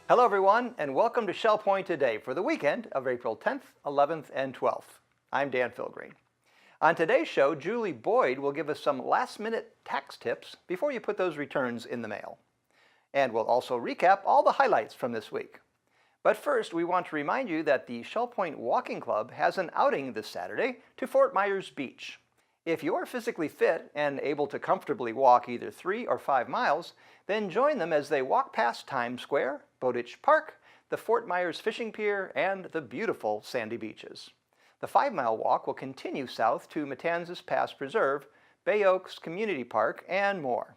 Hello everyone, and welcome to Shell Point Today for the weekend of April 10th, 11th, and 12th. I'm Dan Filgreen. On today's show, Julie Boyd will give us some last-minute tax tips before you put those returns in the mail. And we'll also recap all the highlights from this week. But first, we want to remind you that the Shell Point Walking Club has an outing this Saturday to Fort Myers Beach. If you are physically fit and able to comfortably walk either 3 or 5 miles, then join them as they walk past Times Square, Bowditch Park, the Fort Myers Fishing Pier, and the beautiful sandy beaches. The 5-mile walk will continue south to Matanzas Pass Preserve, Bay Oaks Community Park, and more.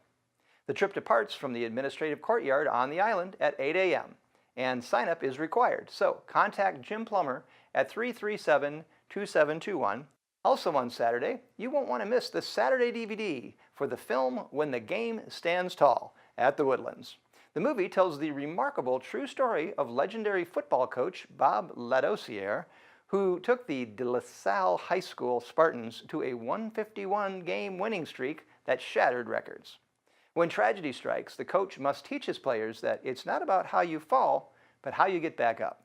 The trip departs from the administrative courtyard on the island at 8 a.m., and sign-up is required, so contact Jim Plummer at 337-2721. Also on Saturday, you won't want to miss the Saturday DVD for the film When the Game Stands Tall at the Woodlands. The movie tells the remarkable true story of legendary football coach Bob Ladouceur, who took the De La Salle High School Spartans to a 151-game winning streak that shattered records. When tragedy strikes, the coach must teach his players that it's not about how you fall, but how you get back up.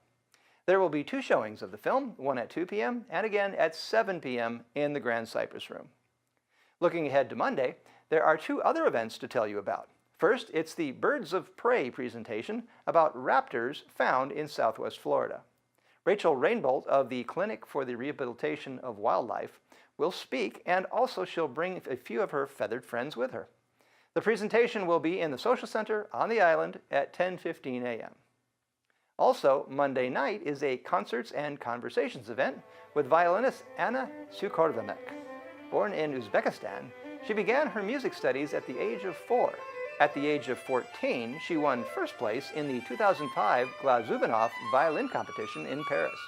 There will be 2 showings of the film, one at 2 p.m. and again at 7 p.m. in the Grand Cypress Room. Looking ahead to Monday, there are 2 other events to tell you about. First, it's the Birds of Prey presentation about raptors found in Southwest Florida. Rachel Rainbolt of the Clinic for the Rehabilitation of Wildlife will speak, and also she'll bring a few of her feathered friends with her. The presentation will be in the Social Center on the island at 10:15 a.m. Also, Monday night is a Concerts and Conversations event with violinist Anna Sukorvamek. Born in Uzbekistan, she began her music studies at the age of 4. At the age of 14, she won first place in the 2005 Glazubinov violin competition in Paris.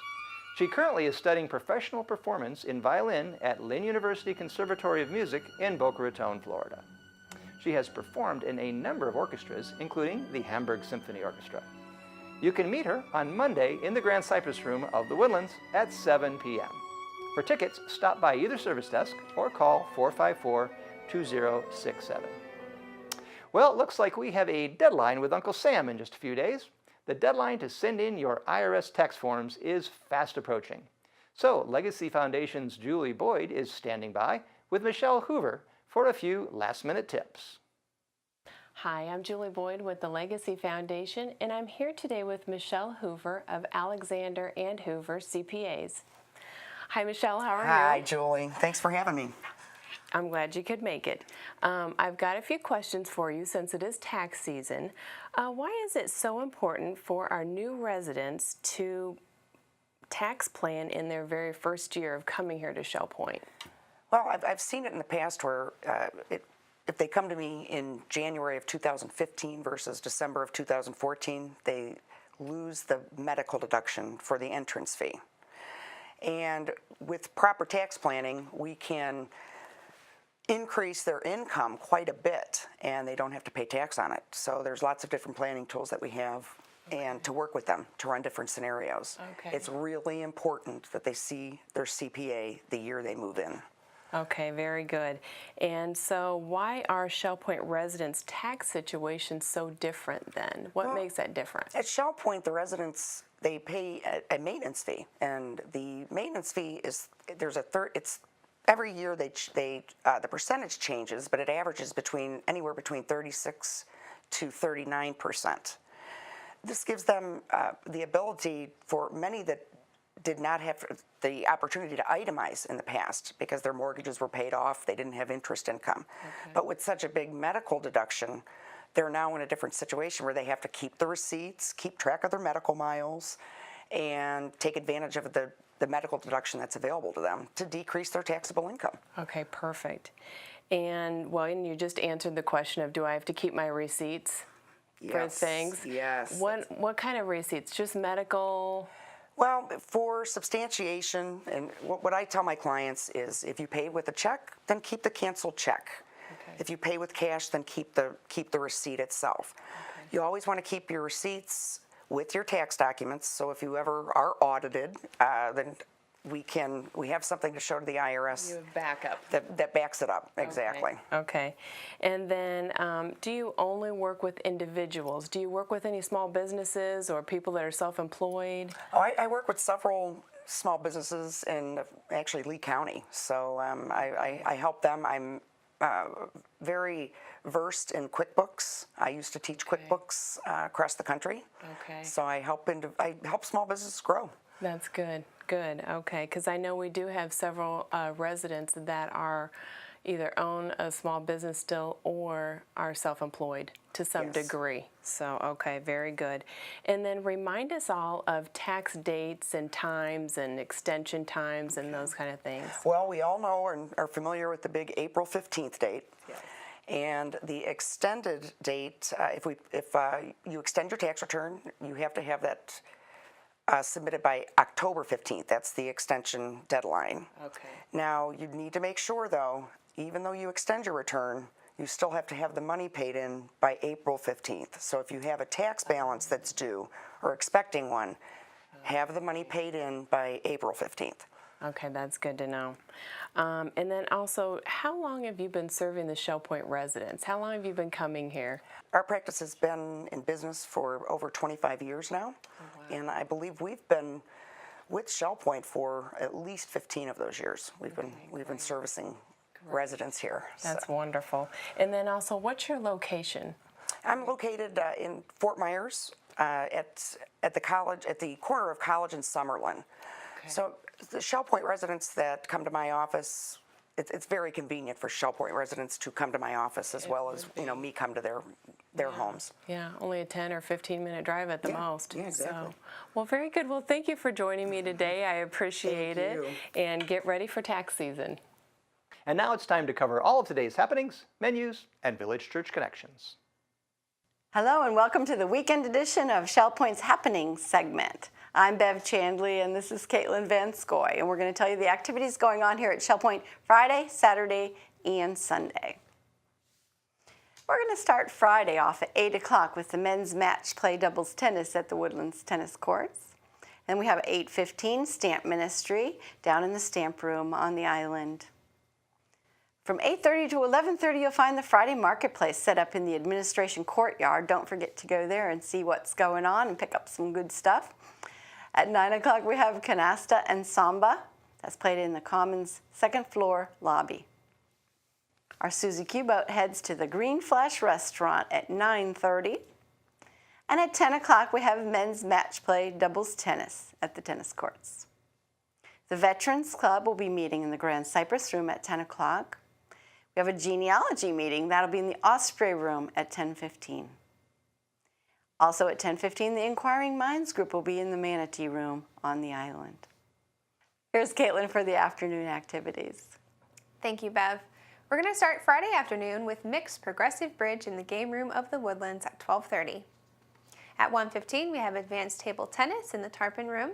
She currently is studying professional performance in violin at Lynn University Conservatory of Music in Boca Raton, Florida. She has performed in a number of orchestras, including the Hamburg Symphony Orchestra. You can meet her on Monday in the Grand Cypress Room of the Woodlands at 7 p.m. For tickets, stop by either service desk or call 454-2067. Well, it looks like we have a deadline with Uncle Sam in just a few days. The deadline to send in your IRS tax forms is fast approaching. So Legacy Foundation's Julie Boyd is standing by with Michelle Hoover for a few last-minute tips. Hi, I'm Julie Boyd with the Legacy Foundation, and I'm here today with Michelle Hoover of Alexander and Hoover CPAs. Hi, Michelle. How are you? Hi, Julie. Thanks for having me. I'm glad you could make it. I've got a few questions for you since it is tax season. Why is it so important for our new residents to tax plan in their very first year of coming here to Shell Point? Well, I've seen it in the past where if they come to me in January of 2015 versus December of 2014, they lose the medical deduction for the entrance fee. And with proper tax planning, we can increase their income quite a bit, and they don't have to pay tax on it. So there's lots of different planning tools that we have and to work with them to run different scenarios. Okay. It's really important that they see their CPA the year they move in. Okay, very good. And so why are Shell Point residents' tax situations so different then? What makes that different? At Shell Point, the residents, they pay a maintenance fee, and the maintenance fee is, it's every year the percentage changes, but it averages anywhere between 36 to 39%. This gives them the ability for many that did not have the opportunity to itemize in the past because their mortgages were paid off, they didn't have interest income. Okay. But with such a big medical deduction, they're now in a different situation where they have to keep the receipts, keep track of their medical miles, and take advantage of the medical deduction that's available to them to decrease their taxable income. Okay, perfect. And you just answered the question of, do I have to keep my receipts for things? Yes. What kind of receipts? Just medical? Well, for substantiation, and what I tell my clients is, if you pay with a check, then keep the canceled check. Okay. If you pay with cash, then keep the receipt itself. Okay. You always want to keep your receipts with your tax documents, so if you ever are audited, then we have something to show to the IRS You have backup. that backs it up. Exactly. Okay. And then do you only work with individuals? Do you work with any small businesses or people that are self-employed? Oh, I work with several small businesses in actually Lee County, so I help them. I'm very versed in QuickBooks. I used to teach QuickBooks across the country. Okay. So I help small businesses grow. That's good. Good. Okay. Because I know we do have several residents that are either own a small business still or are self-employed to some Yes. degree. So, okay, very good. And then remind us all of tax dates and times and extension times and those kind of things. Well, we all know and are familiar with the big April 15th date. Yes. And the extended date, if you extend your tax return, you have to have that submitted by October 15th. That's the extension deadline. Okay. Now, you need to make sure, though, even though you extend your return, you still have to have the money paid in by April 15th. So if you have a tax balance that's due or expecting one, have the money paid in by April 15th. Okay, that's good to know. And then also, how long have you been serving the Shell Point residents? How long have you been coming here? Our practice has been in business for over 25 years now, and I believe we've been with Shell Point for at least 15 of those years. We've been servicing residents here. That's wonderful. And then also, what's your location? I'm located in Fort Myers at the college, at the corner of College and Summerlin. Okay. So the Shell Point residents that come to my office, it's very convenient for Shell Point residents to come to my office as well as me come to their homes. Yeah, only a 10 or 15-minute drive at the most. Yeah, exactly. So, well, very good. Well, thank you for joining me today. I appreciate Thank it. you. And get ready for tax season. And now it's time to cover all of today's happenings, menus, and Village Church connections. Hello and welcome to the weekend edition of Shell Point's Happenings segment. I'm Bev Chandley and this is Caitlin Van Scoy, and we're going to tell you the activities going on here at Shell Point Friday, Saturday, and Sunday. We're going to start Friday off at 8 o'clock with the men's match play doubles tennis at the Woodlands Tennis Courts. Then we have 8:15 Stamp Ministry down in the Stamp Room on the island. From 8:30 to 11:30, you'll find the Friday Marketplace set up in the administration courtyard. Don't forget to go there and see what's going on and pick up some good stuff. At 9 o'clock, we have Canasta and Samba. That's played in the Commons second floor lobby. Our Susie Q boat heads to the Green Flash restaurant at 9:30. And at 10 o'clock, we have men's match play doubles tennis at the tennis courts. The Veterans Club will be meeting in the Grand Cypress Room at 10 o'clock. We have a genealogy meeting. That'll be in the Osprey Room at 10:15. Also at 10:15, the Inquiring Minds group will be in the Manatee Room on the island. Here's Caitlin for the afternoon activities. Thank you, Bev. We're going to start Friday afternoon with mixed progressive bridge in the game room of the Woodlands at 12:30. At 1:15, we have advanced table tennis in the Tarpon Room.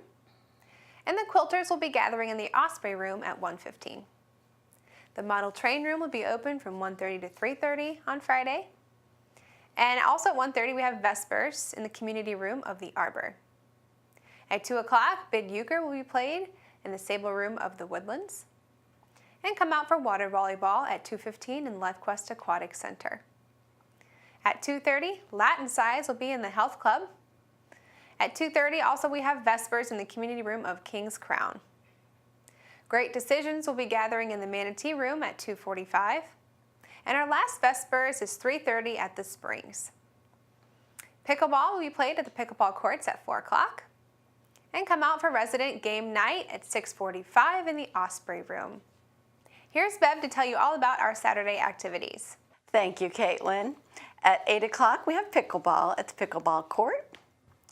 And the quilters will be gathering in the Osprey Room at 1:15. The model train room will be open from 1:30 to 3:30 on Friday. And also at 1:30, we have Vespers in the community room of the Arbor. At 2 o'clock, bid euchre will be played in the Sable Room of the Woodlands. And come out for water volleyball at 2:15 in LifeQuest Aquatic Center. At 2:30, Latin Size will be in the Health Club. At 2:30, also we have Vespers in the community room of King's Crown. Great Decisions will be gathering in the Manatee Room at 2:45. And our last Vespers is 3:30 at the Springs. Pickleball will be played at the pickleball courts at 4 o'clock. And come out for resident game night at 6:45 in the Osprey Room. Here's Bev to tell you all about our Saturday activities. Thank you, Caitlin. At 8 o'clock, we have pickleball at the pickleball court.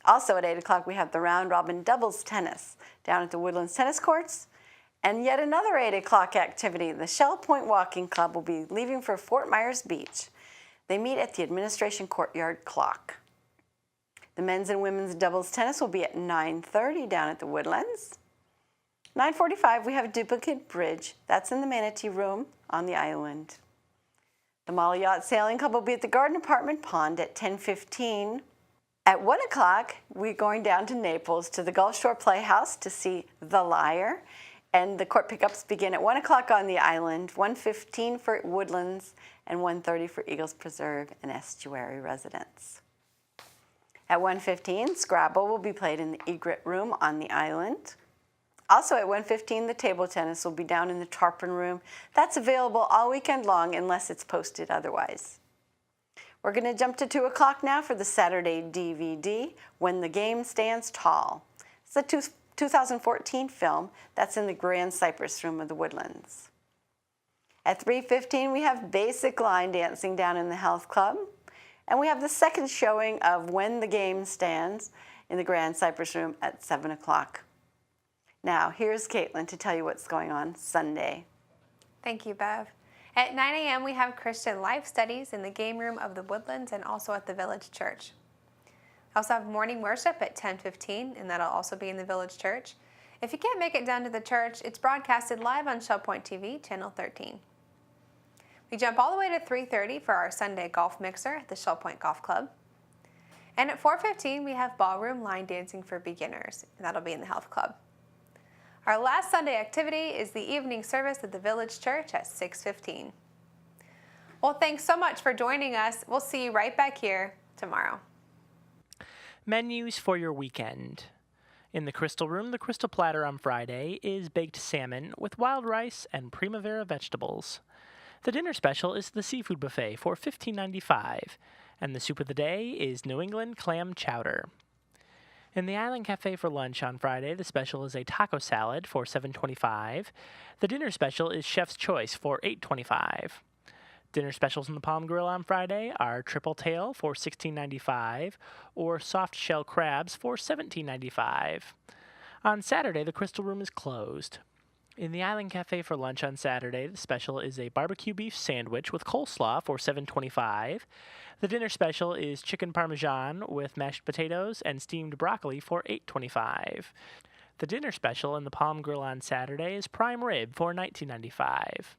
Also at 8 o'clock, we have the round robin doubles tennis down at the Woodlands Tennis Courts. And yet another 8 o'clock activity, the Shell Point Walking Club will be leaving for Fort Myers Beach. They meet at the administration courtyard clock. The men's and women's doubles tennis will be at 9:30 down at the Woodlands. 9:45, we have duplicate bridge. That's in the Manatee Room on the island. The Model Yacht Sailing Club will be at the Garden Apartment Pond at 10:15. At 1 o'clock, we're going down to Naples to the Gulf Shore Playhouse to see The Liar. And the court pickups begin at 1 o'clock on the island, 1:15 for Woodlands, and 1:30 for Eagles Preserve and Estuary residents. At 1:15, Scrabble will be played in the egret room on the island. Also at 1:15, the table tennis will be down in the tarpon room. That's available all weekend long unless it's posted otherwise. We're going to jump to 2 o'clock now for the Saturday DVD, When the Game Stands Tall. It's a 2014 film that's in the Grand Cypress Room of the Woodlands. At 3:15, we have basic line dancing down in the Health Club. And we have the second showing of When the Game Stands in the Grand Cypress Room at 7 o'clock. Now, here's Caitlin to tell you what's going on Sunday. Thank you, Bev. At 9 a.m., we have Christian Life Studies in the Game Room of the Woodlands and also at the Village Church. We also have morning worship at 10:15, and that'll also be in the Village Church. If you can't make it down to the church, it's broadcasted live on Shell Point TV, Channel 13. We jump all the way to 3:30 for our Sunday golf mixer at the Shell Point Golf Club. And at 4:15, we have ballroom line dancing for beginners, and that'll be in the Health Club. Our last Sunday activity is the evening service at the Village Church at 6:15. Well, thanks so much for joining us. We'll see you right back here tomorrow. Menus for your weekend. In the Crystal Room, the Crystal Platter on Friday is baked salmon with wild rice and primavera vegetables. The dinner special is the seafood buffet for $15.95, and the soup of the day is New England clam chowder. In the Island Cafe for lunch on Friday, the special is a taco salad for $7.25. The dinner special is Chef's Choice for $8.25. Dinner specials in the Palm Grill on Friday are triple tail for $16.95 or soft shell crabs for $17.95. On Saturday, the Crystal Room is closed. In the Island Cafe for lunch on Saturday, the special is a barbecue beef sandwich with coleslaw for $7.25. The dinner special is chicken parmesan with mashed potatoes and steamed broccoli for $8.25. The dinner special in the Palm Grill on Saturday is prime rib for $19.95.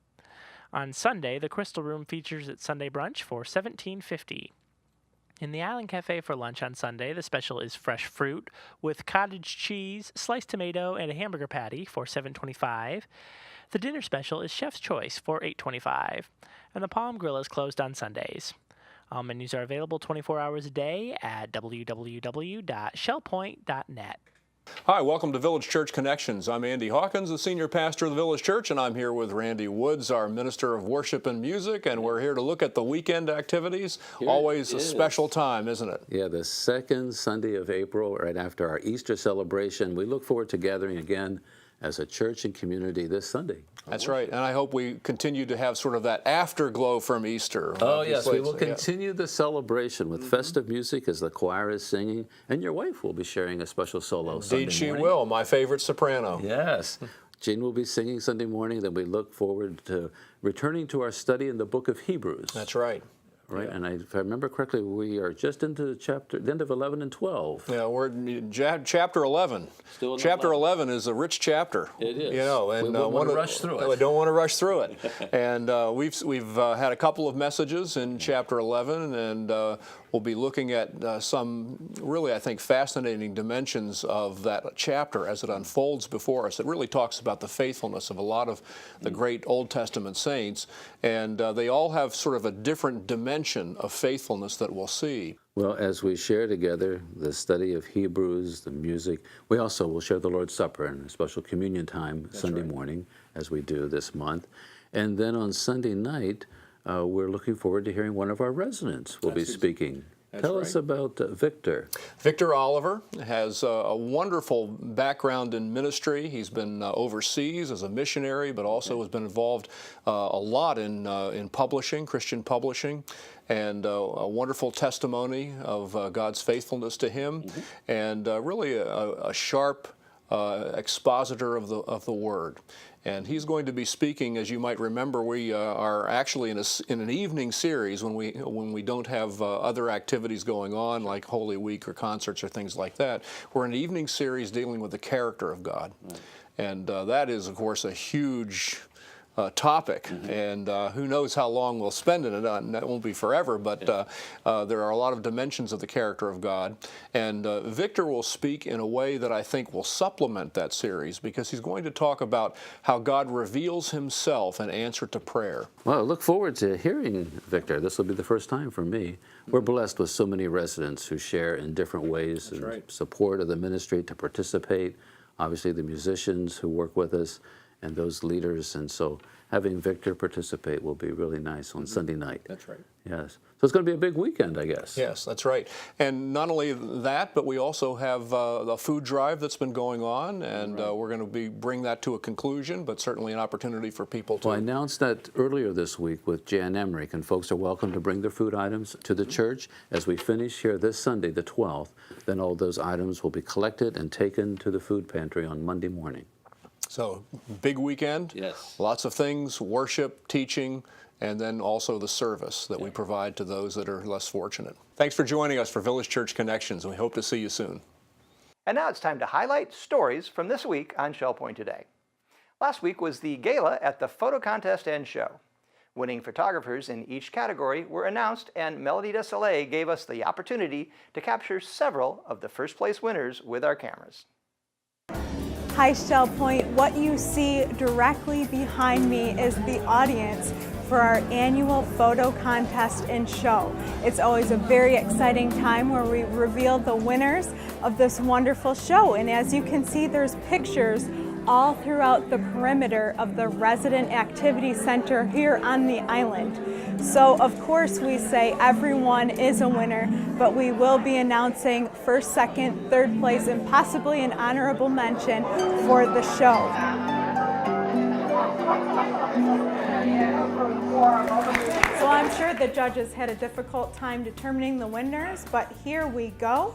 On Sunday, the Crystal Room features its Sunday brunch for $17.50. In the Island Cafe for lunch on Sunday, the special is fresh fruit with cottage cheese, sliced tomato, and a hamburger patty for $7.25. The dinner special is Chef's Choice for $8.25. And the Palm Grill is closed on Sundays. All menus are available 24 hours a day at www.shellpoint.net. Hi, welcome to Village Church Connections. I'm Andy Hawkins, the senior pastor of the Village Church, and I'm here with Randy Woods, our minister of worship and music, and we're here to look at the weekend activities. Always a special time, isn't it? Yeah, the second Sunday of April, right after our Easter celebration. We look forward to gathering again as a church and community this Sunday. That's right, and I hope we continue to have sort of that afterglow from Easter. Oh, yes, we will continue the celebration with festive music as the choir is singing, and your wife will be sharing a special solo Sunday morning. Indeed she will, my favorite soprano. Yes. Jean will be singing Sunday morning, then we look forward to returning to our study in the book of Hebrews. That's right. Right, yeah. And if I remember correctly, we are just into the end of 11 and 12. Yeah, we're in chapter 11. Still in chapter 11 is a rich chapter. It is. You know, and we don't want to rush through it. We don't want to rush through it. And we've had a couple of messages in chapter 11, and we'll be looking at some really, I think, fascinating dimensions of that chapter as it unfolds before us. It really talks about the faithfulness of a lot of the great Old Testament saints, and they all have sort of a different dimension of faithfulness that we'll see. Well, as we share together the study of Hebrews, the music, we also will share the Lord's Supper and a special communion time Sunday morning, as we do this month. And then on Sunday night, we're looking forward to hearing one of our residents will be speaking. Tell us about Victor. Victor Oliver has a wonderful background in ministry. He's been overseas as a missionary, but also has been involved a lot in publishing, Christian publishing, and a wonderful testimony of God's faithfulness to him, and really a sharp expositor of the Word. And he's going to be speaking, as you might remember, we are actually in an evening series when we don't have other activities going on like Holy Week or concerts or things like that. We're in an evening series dealing with the character of God. Right. And that is, of course, a huge topic, and who knows how long we'll spend in it. That won't be forever, but there are a lot of dimensions of the character of God. And Victor will speak in a way that I think will supplement that series, because he's going to talk about how God reveals himself in answer to prayer. Well, I look forward to hearing Victor. This will be the first time for me. We're blessed with so many residents who share in different ways in support of the ministry to participate. Obviously, the musicians who work with us, and those leaders, and so having Victor participate will be really nice on Sunday night. That's right. Yes. So it's going to be a big weekend, I guess. Yes, that's right. And not only that, but we also have a food drive that's been going on, and we're going to bring that to a conclusion, but certainly an opportunity for people to... Well, I announced that earlier this week with Jan Emmerich, and folks are welcome to bring their food items to the church. As we finish here this Sunday, the 12th, then all those items will be collected and taken to the food pantry on Monday morning. So, big weekend. Yes. Lots of things, worship, teaching, and then also the service that we provide to those that are less fortunate. Thanks for joining us for Village Church Connections, and we hope to see you soon. And now it's time to highlight stories from this week on Shell Point Today. Last week was the gala at the photo contest and show. Winning photographers in each category were announced, and Melody DeSoleil gave us the opportunity to capture several of the first place winners with our cameras. Hi, Shell Point. What you see directly behind me is the audience for our annual photo contest and show. It's always a very exciting time where we reveal the winners of this wonderful show. And as you can see, there's pictures all throughout the perimeter of the Resident Activity Center here on the island. So of course we say everyone is a winner, but we will be announcing first, second, third place, and possibly an honorable mention for the show. So I'm sure the judges had a difficult time determining the winners, but here we go.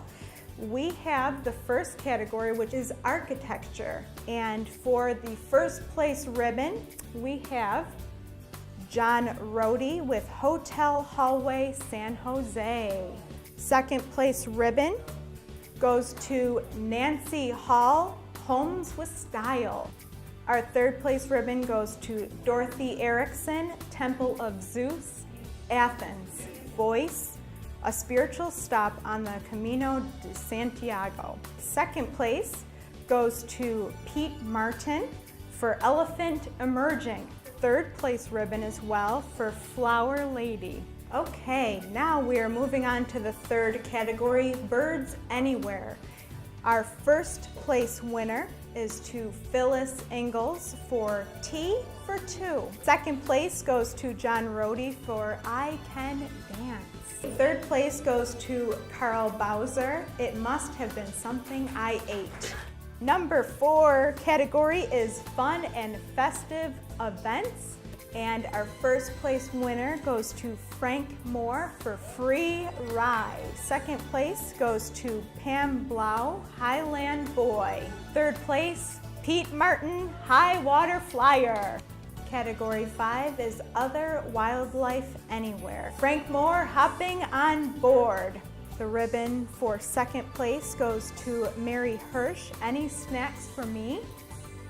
We have the first category, which is architecture. And for the first place ribbon, we have John Rohde with Hotel Hallway San Jose. Second place ribbon goes to Nancy Hall, Homes with Style. Our third place ribbon goes to Dorothy Erickson, Temple of Zeus, Athens, Voice, a spiritual stop on the Camino de Santiago. Second place goes to Pete Martin for Elephant Emerging. Third place ribbon as well for Flower Lady. Okay, now we are moving on to the third category, Birds Anywhere. Our first place winner is to Phyllis Ingalls for Tea for Two. Second place goes to John Rohde for I Can Dance. Third place goes to Carl Bowser. It must have been something I ate. Number 4 category is fun and festive events. And our first place winner goes to Frank Moore for Free Ride. Second place goes to Pam Blau, Highland Boy. Third place, Pete Martin, High Water Flyer. Category 5 is Other Wildlife Anywhere. Frank Moore, Hopping on Board. The ribbon for second place goes to Mary Hirsch, Any Snacks for Me.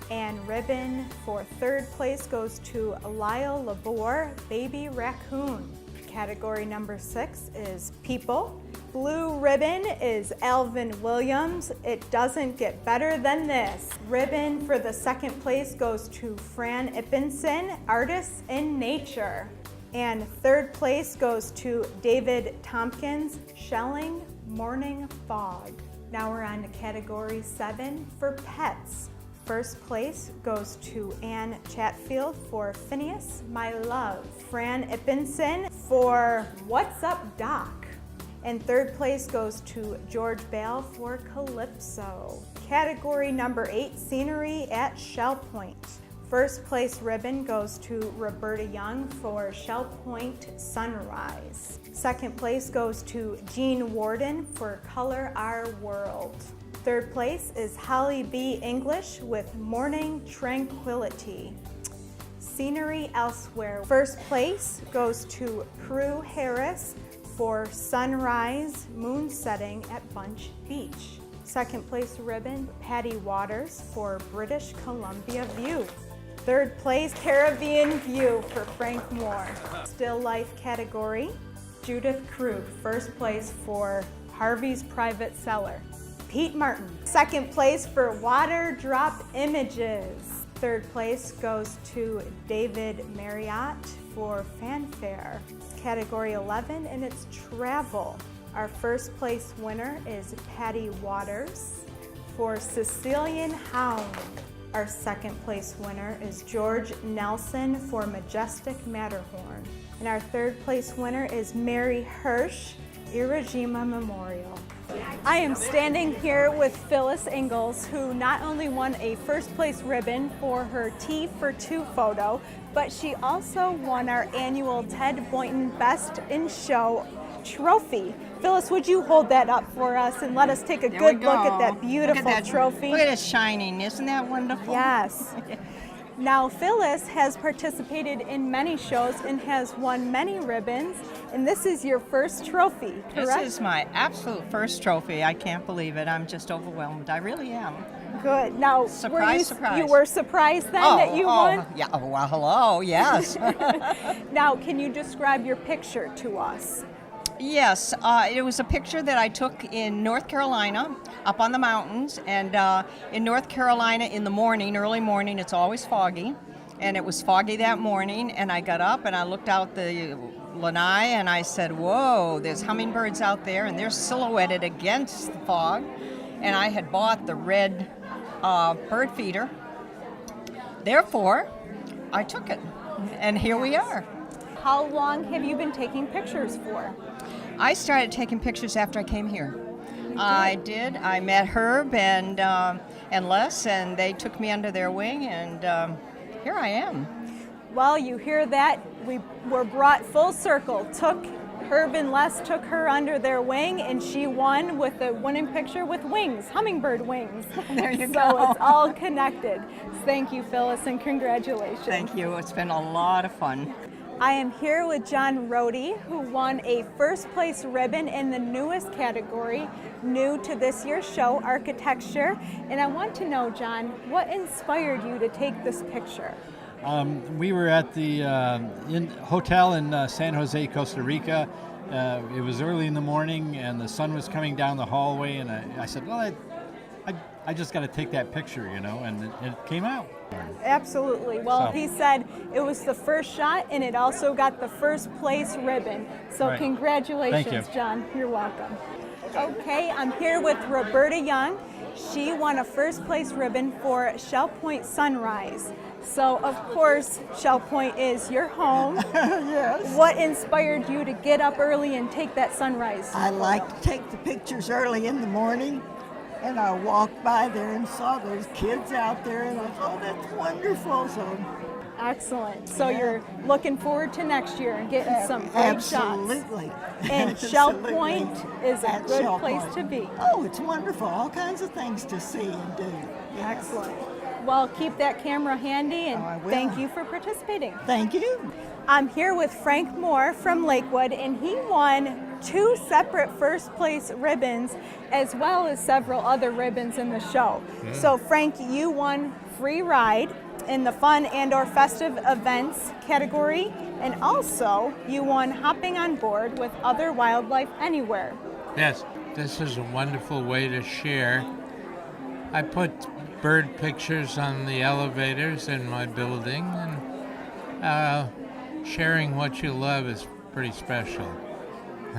And ribbon for third place goes to Lyle Labor, Baby Raccoon. Category number 6 is People. Blue ribbon is Alvin Williams. It doesn't get better than this. Ribbon for the second place goes to Fran Ippenson, Artists in Nature. And third place goes to David Tompkins, Shelling Morning Fog. Now we're on to category 7 for pets. First place goes to Anne Chatfield for Phineas, My Love. Fran Ippenson for What's Up, Doc? And third place goes to George Bale for Calypso. Category number 8, Scenery at Shell Point. First place ribbon goes to Roberta Young for Shell Point Sunrise. Second place goes to Jean Warden for Color Our World. Third place is Holly B. English with Morning Tranquility. Scenery Elsewhere. First place goes to Prue Harris for Sunrise Moon Setting at Bunch Beach. Second place ribbon, Patty Waters for British Columbia View. Third place, Caribbean View for Frank Moore. Still life category, Judith Krug, first place for Harvey's Private Cellar. Pete Martin, second place for Water Drop Images. Third place goes to David Marriott for Fanfare. Category 11, and it's Travel. Our first place winner is Patty Waters for Sicilian Hound. Our second place winner is George Nelson for Majestic Matterhorn. And our third place winner is Mary Hirsch, Iwo Memorial. I am standing here with Phyllis Ingalls, who not only won a first place ribbon for her T for Two photo, but she also won our annual Ted Boynton Best in Show trophy. Phyllis, would you hold that up for us and let us take a good look at that beautiful trophy? Look at it shining. Isn't that wonderful? Yes. Now, Phyllis has participated in many shows and has won many ribbons, and this is your first trophy, correct? This is my absolute first trophy. I can't believe it. I'm just overwhelmed. I really am. Good. Now, Surprise. You were surprised then that you won? Yeah. Oh, well, hello. Yes. Now, can you describe your picture to us? Yes, it was a picture that I took in North Carolina, up on the mountains, and in North Carolina in the morning, early morning, it's always foggy, and it was foggy that morning, and I got up and I looked out the lanai and I said, whoa, there's hummingbirds out there, and they're silhouetted against the fog, and I had bought the red bird feeder. Therefore, I took it, and here we are. How long have you been taking pictures for? I started taking pictures after I came here. I did. I met Herb and Les, and they took me under their wing, and here I am. Well, you hear that? We were brought full circle. Herb and Les took her under their wing, and she won with a winning picture with wings, hummingbird wings. There you so go. So it's all connected. Thank you, Phyllis, and congratulations. Thank you. It's been a lot of fun. I am here with John Rohde, who won a first place ribbon in the newest category, new to this year's show, Architecture. And I want to know, John, what inspired you to take this picture? We were at the hotel in San Jose, Costa Rica. It was early in the morning and the sun was coming down the hallway, and I said, well, I just got to take that picture, you know, and it came out. Absolutely. Well, he said it was the first shot, and it also got the first place ribbon. So right. Congratulations, Thank you. John. You're welcome. Okay, I'm here with Roberta Young. She won a first place ribbon for Shell Point Sunrise. So, of course, Shell Point is your home. Yes. What inspired you to get up early and take that sunrise? I like to take the pictures early in the morning, and I walked by there and saw those kids out there, and I thought, oh, that's wonderful. So, excellent. So you're looking forward to next year and getting some great absolutely. shots. And Shell Point is a good Shell place Point. to be. Oh, it's wonderful. All kinds of things to see and do. Yes. Excellent. Well, keep that camera handy, and I will. thank you for participating. Thank you. I'm here with Frank Moore from Lakewood, and he won 2 separate first place ribbons as well as several other ribbons in the show. So Frank, you won free ride in the fun and or festive events category, and also you won hopping on board with other wildlife anywhere. Yes, this is a wonderful way to share. I put bird pictures on the elevators in my building, and sharing what you love is pretty special.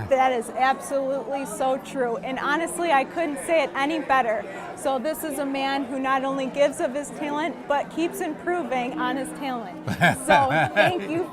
That is absolutely so true. And honestly, I couldn't say it any better. So this is a man who not only gives of his talent, but keeps improving on his talent. So thank you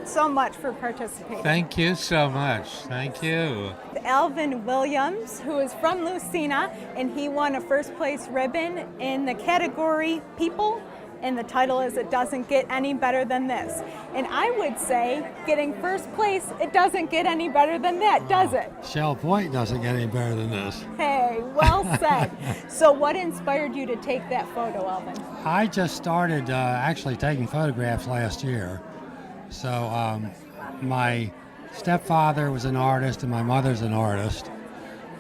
so much for participating. Thank you so much. Thank you. Alvin Williams, who is from Lucina, and he won a first place ribbon in the category People. And the title is It Doesn't Get Any Better Than This. And I would say, getting first place, it doesn't get any better than that, does it? Shell Point doesn't get any better than this. Hey, well said. So what inspired you to take that photo, Alvin? I just started actually taking photographs last year. So my stepfather was an artist and my mother's an artist.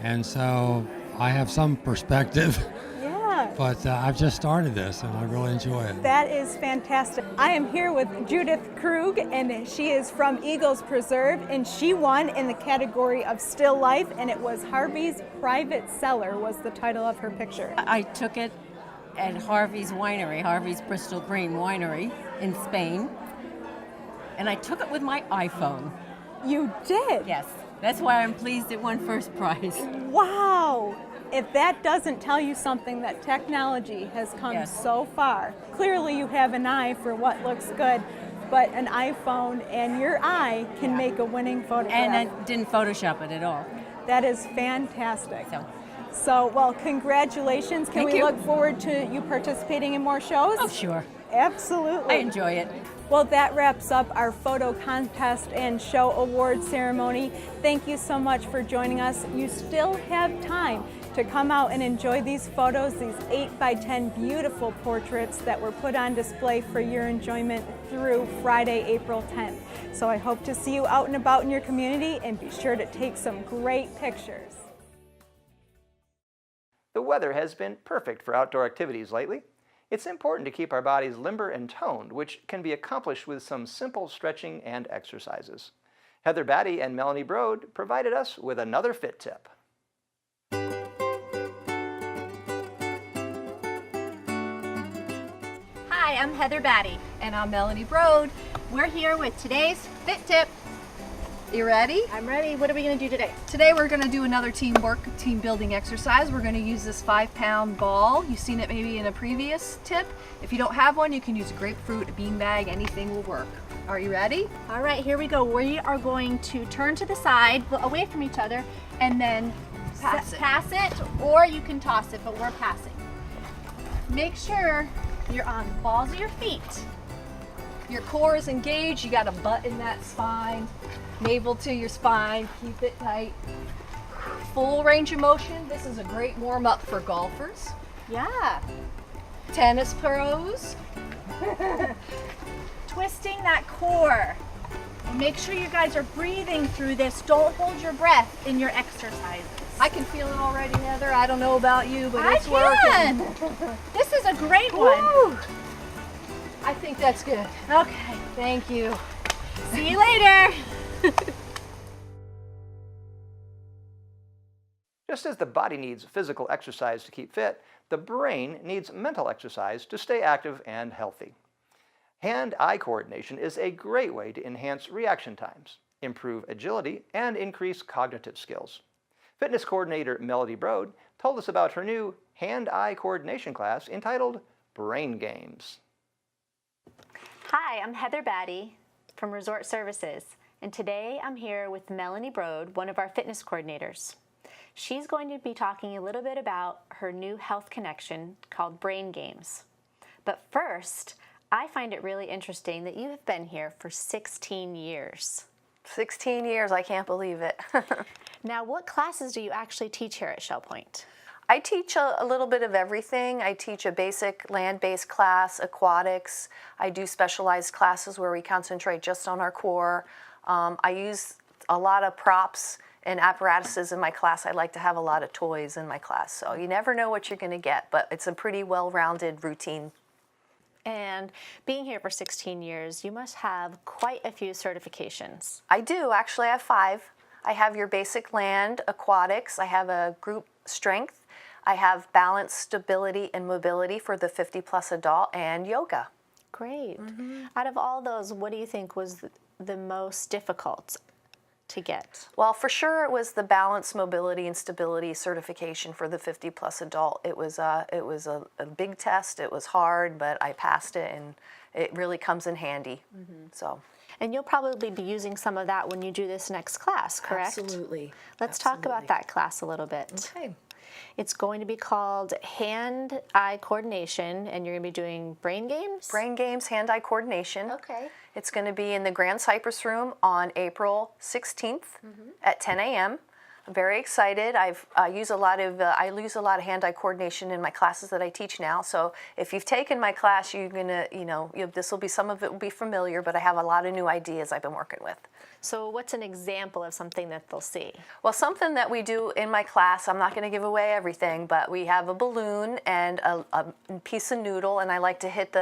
And so I have some perspective. Yeah. but I've just started this and I really enjoy it. That is fantastic. I am here with Judith Krug, and she is from Eagles Preserve, and she won in the category of still life, and it was Harvey's Private Cellar was the title of her picture. I took it at Harvey's Winery, Harvey's Bristol Green Winery in Spain, and I took it with my iPhone. You did? Yes. That's why I'm pleased it won first prize. Wow! If that doesn't tell you something, that technology has come so far. Clearly you have an eye for what looks good, but an iPhone and your eye can make a winning photograph. And I didn't Photoshop it at all. That is fantastic. So well, congratulations. Can we look forward to you participating in more shows? Oh, sure. Absolutely. I enjoy it. Well, that wraps up our photo contest and show award ceremony. Thank you so much for joining us. You still have time to come out and enjoy these photos, these 8x10 beautiful portraits that were put on display for your enjoyment through Friday, April 10th. So I hope to see you out and about in your community, and be sure to take some great pictures. The weather has been perfect for outdoor activities lately. It's important to keep our bodies limber and toned, which can be accomplished with some simple stretching and exercises. Heather Batty and Melanie Broad provided us with another fit tip. Hi, I'm Heather Batty. And I'm Melanie Broad. We're here with today's Fit Tip. You ready? I'm ready. What are we going to do today? Today we're going to do another team building exercise. We're going to use this 5-pound ball. You've seen it maybe in a previous tip. If you don't have one, you can use a grapefruit, a beanbag, anything will work. Are you ready? All right, here we go. We are going to turn to the side, away from each other, and then pass it, or you can toss it, but we're passing. Make sure you're on the balls of your feet. Your core is engaged. You got to button that spine. Navel to your spine, keep it tight. Full range of motion. This is a great warm up for golfers. Yeah. Tennis pros. Twisting that core. And make sure you guys are breathing through this. Don't hold your breath in your exercises. I can feel it already, Heather. I don't know about you, but it's working. This is a great one. Woo. I think that's good. Okay. Thank you. See you later. Just as the body needs physical exercise to keep fit, the brain needs mental exercise to stay active and healthy. Hand-eye coordination is a great way to enhance reaction times, improve agility, and increase cognitive skills. Fitness coordinator Melody Broad told us about her new hand-eye coordination class entitled Brain Games. Hi, I'm Heather Batty from Resort Services, and today I'm here with Melanie Broad, one of our fitness coordinators. She's going to be talking a little bit about her new health connection called Brain Games. But first, I find it really interesting that you have been here for 16 years. 16 years, I can't believe it. Now, what classes do you actually teach here at Shell Point? I teach a little bit of everything. I teach a basic land-based class, aquatics. I do specialized classes where we concentrate just on our core. I use a lot of props and apparatuses in my class. I like to have a lot of toys in my class. So you never know what you're going to get, but it's a pretty well-rounded routine. And being here for 16 years, you must have quite a few certifications. I do. Actually, I have 5. I have your basic land, aquatics. I have a group strength. I have balance, stability, and mobility for the 50-plus adult, and yoga. Great. Out of all those, what do you think was the most difficult to get? Well, for sure it was the balance, mobility, and stability certification for the 50-plus adult. It was a big test. It was hard, but I passed it, and it really comes in handy. So. And you'll probably be using some of that when you do this next class, correct? Absolutely. Let's talk about that class a little bit. Okay. It's going to be called Hand-Eye Coordination, and you're going to be doing brain games? Brain games, hand-eye coordination. Okay. It's going to be in the Grand Cypress Room on April 16th at 10 a.m. very excited. I use a lot of hand-eye coordination in my classes that I teach now. So if you've taken my class, you're gonna, this will be, some of it will be familiar, but I have a lot of new ideas I've been working with. So what's an example of something that they'll see? Well, something that we do in my class, I'm not going to give away everything, but we have a balloon and a piece of noodle, and I like to hit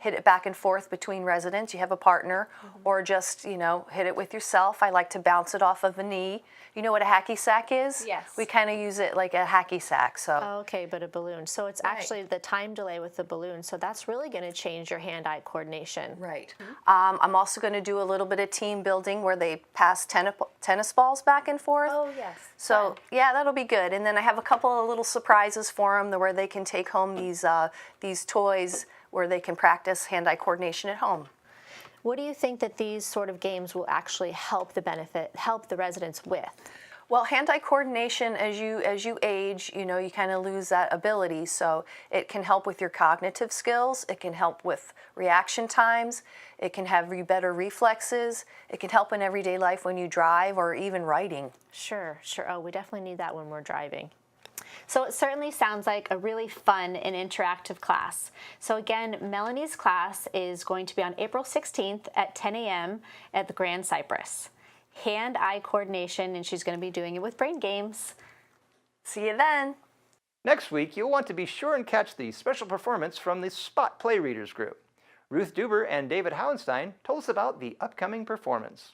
it back and forth between residents. You have a partner, or just, hit it with yourself. I like to bounce it off of a knee. You know what a hacky sack is? Yes. We kind of use it like a hacky sack. So. Oh, okay, but a balloon. So it's actually the time delay with the balloon. So that's really going to change your hand-eye coordination. Right. I'm also going to do a little bit of team building where they pass tennis balls back and forth. Oh, yes. So yeah, that'll be good. And then I have a couple of little surprises for them where they can take home these toys where they can practice hand-eye coordination at home. What do you think that these sort of games will actually help the residents with? Well, hand-eye coordination, as you age, you kind of lose that ability. So it can help with your cognitive skills. It can help with reaction times. It can have you better reflexes. It can help in everyday life when you drive or even writing. Sure. Oh, we definitely need that when we're driving. So it certainly sounds like a really fun and interactive class. So again, Melanie's class is going to be on April 16th at 10 a.m. at the Grand Cypress. Hand-eye coordination, and she's going to be doing it with brain games. See you then. Next week, you'll want to be sure and catch the special performance from the Spot Play Readers group. Ruth Duber and David Howenstein told us about the upcoming performance.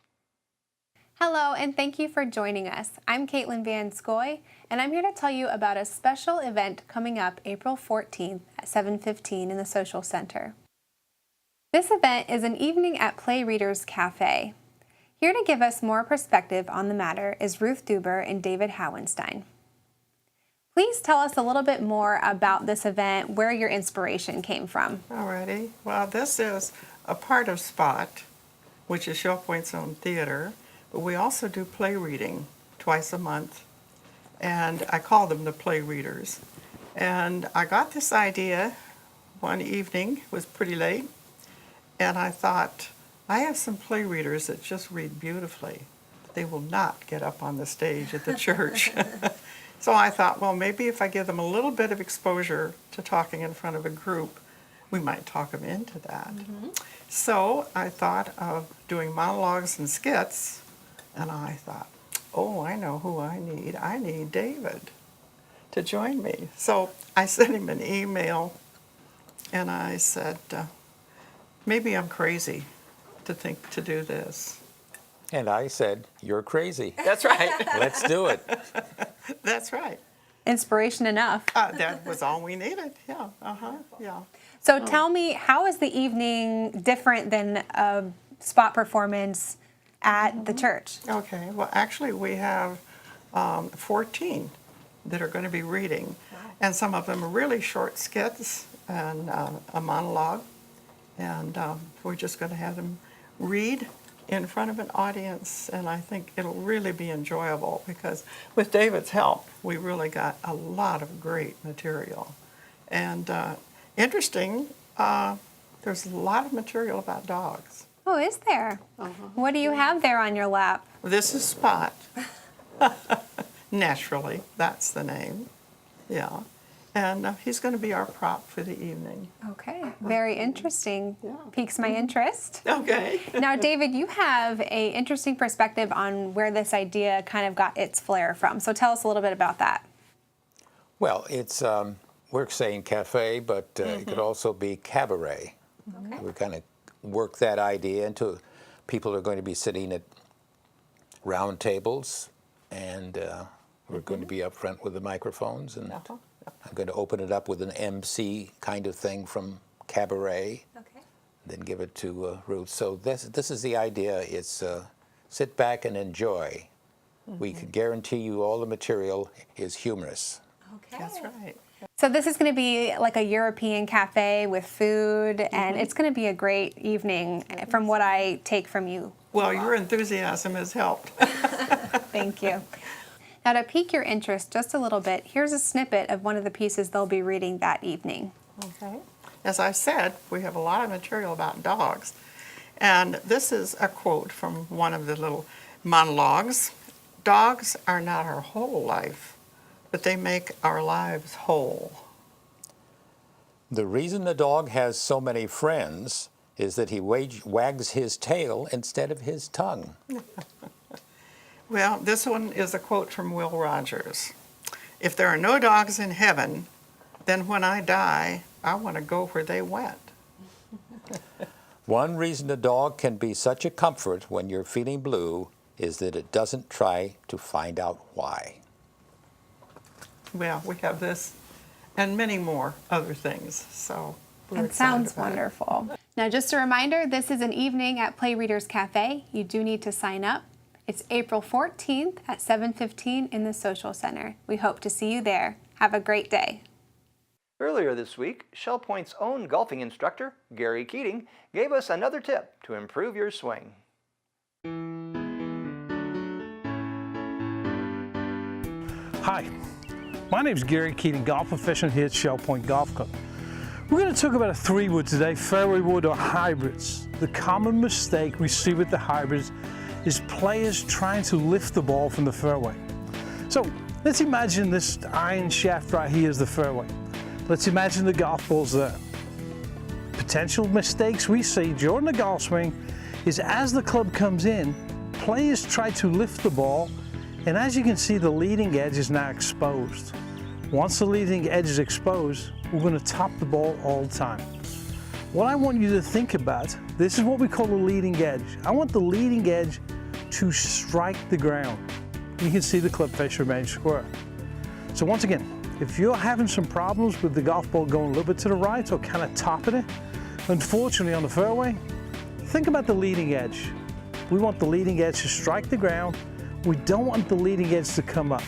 Hello, and thank you for joining us. I'm Caitlin Van Scoy, and I'm here to tell you about a special event coming up April 14th at 7:15 in the Social Center. This event is an evening at Play Readers Cafe. Here to give us more perspective on the matter is Ruth Duber and David Howenstein. Please tell us a little bit more about this event, where your inspiration came from. Alrighty. Well, this is a part of Spot, which is ShellPoint's own theater. But we also do play reading twice a month, and I call them the Play Readers. And I got this idea one evening, it was pretty late, and I thought, I have some play readers that just read beautifully. They will not get up on the stage at the church. So I thought, well, maybe if I give them a little bit of exposure to talking in front of a group, we might talk them into that. So I thought of doing monologues and skits. And I thought, oh, I know who I need. I need David to join me. So I sent him an email, and I said, maybe I'm crazy to think to do this. And I said, you're crazy. That's right. Let's do it. That's right. Inspiration enough. That was all we needed. Yeah. Yeah. So tell me, how is the evening different than a Spot performance at the church? Okay, well, actually, we have 14 that are going to be reading, and some of them are really short skits and a monologue, and we're just going to have them read in front of an audience, and I think it'll really be enjoyable because with David's help, we really got a lot of great material. And interesting, there's a lot of material about dogs. Oh, is there? What do you have there on your lap? This is Spot. Naturally, that's the name. Yeah. And he's going to be our prop for the evening. Okay, very interesting. Piques my interest. Okay. Now, David, you have an interesting perspective on where this idea kind of got its flair from. So tell us a little bit about that. Well, it's, we're saying cafe, but it could also be cabaret. Okay. We kind of work that idea into people are going to be sitting at round tables, and we're going to be up front with the microphones, and I'm going to open it up with an MC kind of thing from cabaret, then give it to Ruth. So this is the idea. It's sit back and enjoy. We can guarantee you all the material is humorous. Okay. That's right. So this is going to be like a European cafe with food, and it's going to be a great evening from what I take from you. Well, your enthusiasm has helped. Thank you. Now, to pique your interest just a little bit, here's a snippet of one of the pieces they'll be reading that evening. Okay. As I said, we have a lot of material about dogs. And this is a quote from one of the little monologues. Dogs are not our whole life, but they make our lives whole. The reason the dog has so many friends is that he wags his tail instead of his tongue. Well, this one is a quote from Will Rogers. If there are no dogs in heaven, then when I die, I want to go where they went. One reason a dog can be such a comfort when you're feeling blue is that it doesn't try to find out why. Well, we have this and many more other things, so we're It excited sounds about it. wonderful. Now, just a reminder, this is an evening at Play Readers Cafe. You do need to sign up. It's April 14th at 7:15 in the Social Center. We hope to see you there. Have a great day. Earlier this week, Shell Point's own golfing instructor, Gary Keating, gave us another tip to improve your swing. Hi, my name is Gary Keating, golf professional here at Shell Point Golf Club. We're going to talk about a 3-wood today, fairway wood or hybrids. The common mistake we see with the hybrids is players trying to lift the ball from the fairway. So let's imagine this iron shaft right here is the fairway. Let's imagine the golf ball's there. Potential mistakes we see during the golf swing is as the club comes in, players try to lift the ball, and as you can see, the leading edge is now exposed. Once the leading edge is exposed, we're going to top the ball all the time. What I want you to think about, this is what we call the leading edge. I want the leading edge to strike the ground. You can see the club face remains square. So once again, if you're having some problems with the golf ball going a little bit to the right or kind of topping it, unfortunately on the fairway, think about the leading edge. We want the leading edge to strike the ground. We don't want the leading edge to come up.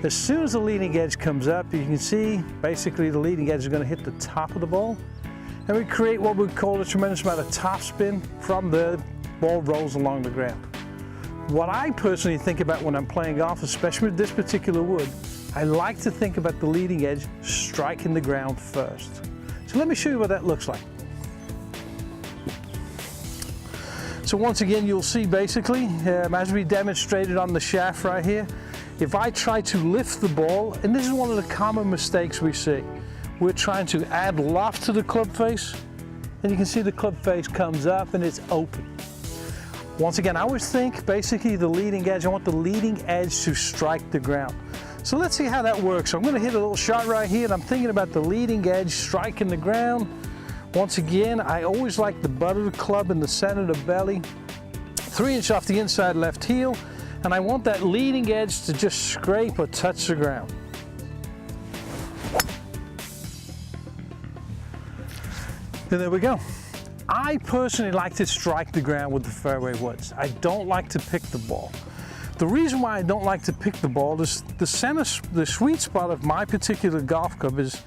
As soon as the leading edge comes up, you can see basically the leading edge is going to hit the top of the ball, and we create what we call a tremendous amount of top spin. From there, the ball rolls along the ground. What I personally think about when I'm playing golf, especially with this particular wood, I like to think about the leading edge striking the ground first. So let me show you what that looks like. So once again, you'll see basically, as we demonstrated on the shaft right here, if I try to lift the ball, and this is one of the common mistakes we see, we're trying to add loft to the club face, and you can see the club face comes up and it's open. Once again, I always think basically the leading edge, I want the leading edge to strike the ground. So let's see how that works. So I'm going to hit a little shot right here, and I'm thinking about the leading edge striking the ground. Once again, I always like the butt of the club in the center of the belly, 3 inches off the inside left heel, and I want that leading edge to just scrape or touch the ground. And there we go. I personally like to strike the ground with the fairway woods. I don't like to pick the ball. The reason why I don't like to pick the ball is the sweet spot of my particular golf club is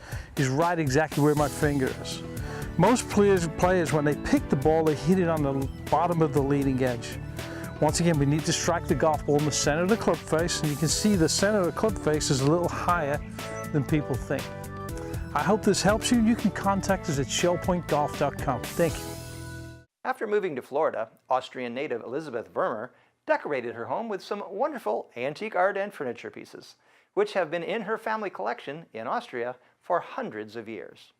right exactly where my finger is. Most players, when they pick the ball, they hit it on the bottom of the leading edge. Once again, we need to strike the golf ball in the center of the club face, and you can see the center of the club face is a little higher than people think. I hope this helps you. You can contact us at shellpointgolf.com. Thank you. After moving to Florida, Austrian native Elizabeth Vermeer decorated her home with some wonderful antique art and furniture pieces, which have been in her family collection in Austria for hundreds of years.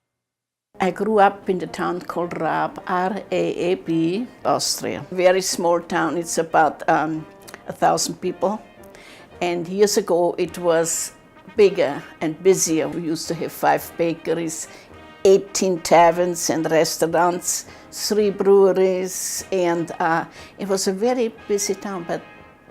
I grew up in the town called Raab, R-A-A-B, Austria. Very small town, it's about 1,000 people. And years ago it was bigger and busier. We used to have 5 bakeries, 18 taverns and restaurants, 3 breweries, and it was a very busy town, but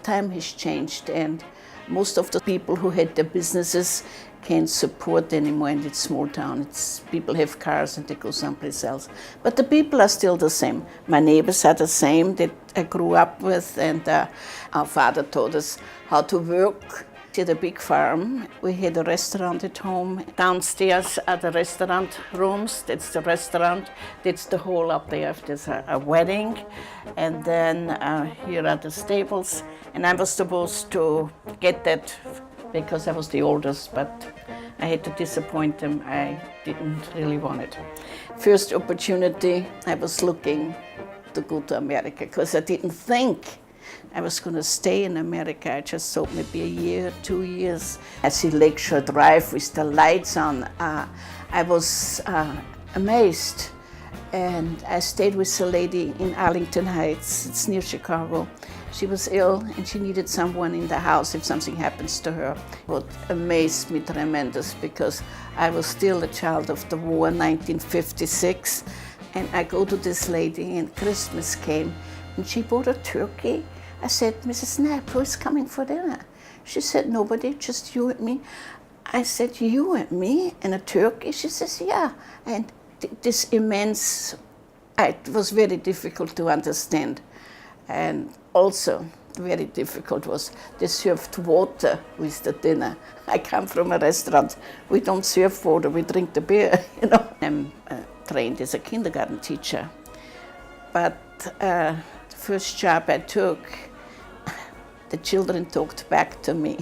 time has changed, and most of the people who had their businesses can't support anymore in this small town. People have cars and they go someplace else. But the people are still the same. My neighbors are the same that I grew up with, and our father taught us how to work. We had a big farm. We had a restaurant at home. Downstairs are the restaurant rooms. That's the restaurant. That's the hall up there if there's a wedding. And then here are the stables. And I was supposed to get that because I was the oldest, but I had to disappoint them. I didn't really want it. First opportunity, I was looking to go to America because I didn't think I was going to stay in America. I just thought maybe a year, 2 years. I see Lakeshore Drive with the lights on. I was amazed. And I stayed with a lady in Arlington Heights. It's near Chicago. She was ill and she needed someone in the house if something happens to her. What amazed me tremendous, because I was still a child of the war, 1956. And I go to this lady and Christmas came and she bought a turkey. I said, Mrs. Knapp, who's coming for dinner? She said, nobody, just you and me. I said, you and me and a turkey? She says, yeah. And this immense, it was very difficult to understand. And also very difficult was they served water with the dinner. I come from a restaurant. We don't serve water, we drink the beer, you know. I'm trained as a kindergarten teacher. But the first job I took, the children talked back to me.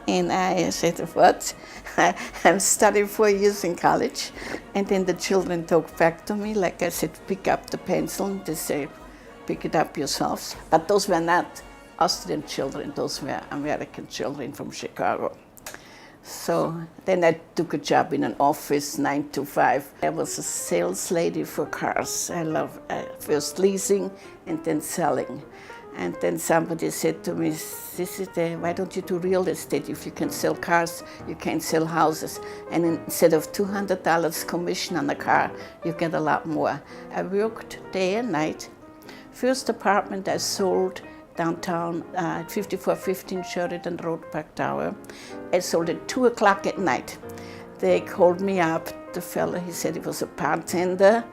And I said, what? I'm studying 4 years in college. And then the children talked back to me. Like I said, pick up the pencil. And they say, pick it up yourselves. But those were not Austrian children. Those were American children from Chicago. So then I took a job in an office, 9 to 5. I was a sales lady for cars. I love first leasing and then selling. And then somebody said to me, why don't you do real estate? If you can sell cars, you can sell houses. And instead of $200 commission on a car, you get a lot more. I worked day and night. First apartment I sold downtown, 5415 Sheridan Road, Park Tower. I sold at 2 o'clock at night. They called me up, the fellow, he said he was a bartender.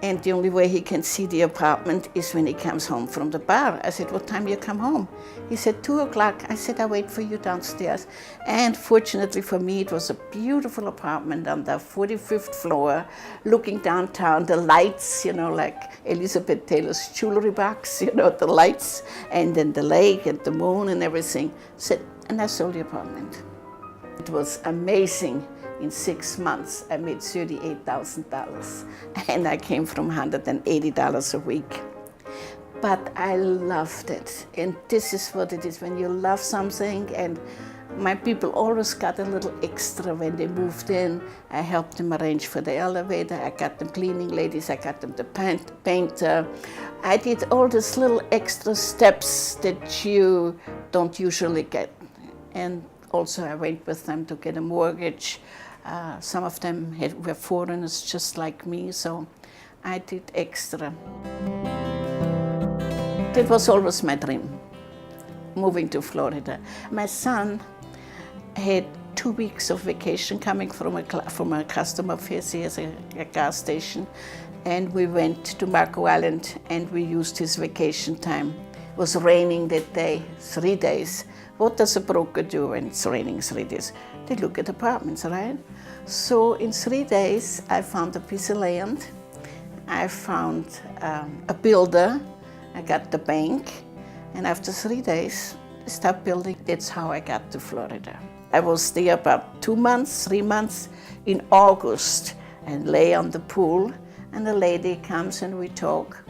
And the only way he can see the apartment is when he comes home from the bar. I said, what time you come home? He said, 2 o'clock. I said, I'll wait for you downstairs. And fortunately for me, it was a beautiful apartment on the 45th floor, looking downtown, the lights, you know, like Elizabeth Taylor's jewelry box, you know, the lights, and then the lake and the moon and everything. And I sold the apartment. It was amazing. In 6 months, I made $38,000, and I came from $180 a week. But I loved it, and this is what it is when you love something. And my people always got a little extra when they moved in. I helped them arrange for the elevator. I got them cleaning ladies. I got them the painter. I did all these little extra steps that you don't usually get. And also, I went with them to get a mortgage. Some of them were foreigners just like me, so I did extra. It was always my dream, moving to Florida. My son had 2 weeks of vacation coming from a customer affairs. He has a gas station, and we went to Marco Island, and we used his vacation time. It was raining that day, 3 days. What does a broker do when it's raining 3 days? They look at apartments, right? So in 3 days, I found a piece of land. I found a builder. I got the bank. And after 3 days, I started building. That's how I got to Florida. I was there about 2 months, 3 months in August, and lay on the pool. And a lady comes and we talk.